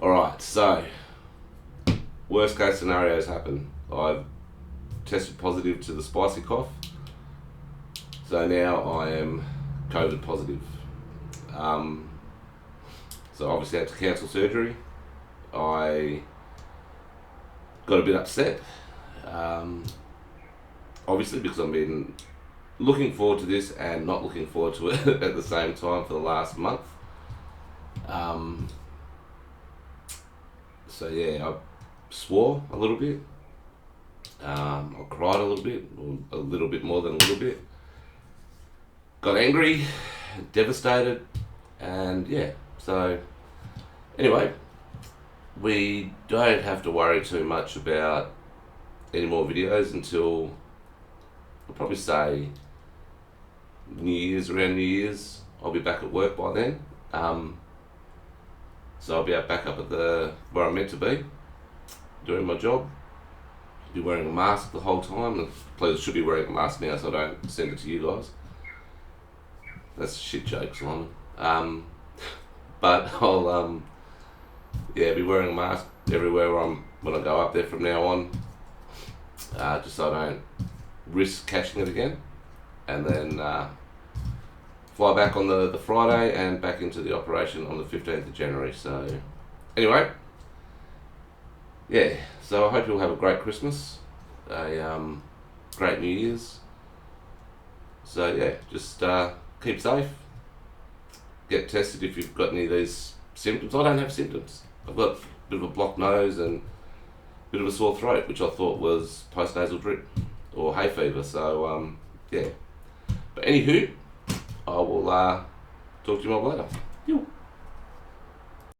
Alright, so worst case scenarios happen. I've tested positive to the spicy cough, so now I am COVID positive. So obviously I had to cancel surgery. I got a bit upset, obviously, because I've been looking forward to this and not looking forward to it at the same time for the last month. So yeah, I swore a little bit. I cried a little bit, or a little bit more than a little bit. Got angry, devastated, and yeah. So anyway, we don't have to worry too much about any more videos until I'll probably say around New Year's. I'll be back at work by then. So I'll be back up at where I'm meant to be, doing my job. Be wearing a mask the whole time. Please should be wearing a mask now so I don't send it to you guys. That's a shit joke, Simon. But I'll be wearing a mask everywhere when I go up there from now on, just so I don't risk catching it again. And then fly back on the Friday and back into the operation on the 15th of January. So anyway, yeah, so I hope you'll have a great Christmas, a great New Year's. So yeah, just keep safe, get tested if you've got any of these symptoms. I don't have symptoms. I've got a bit of a blocked nose and a bit of a sore throat, which I thought was post-nasal drip or hay fever. So yeah, but anywho, I will talk to you more later.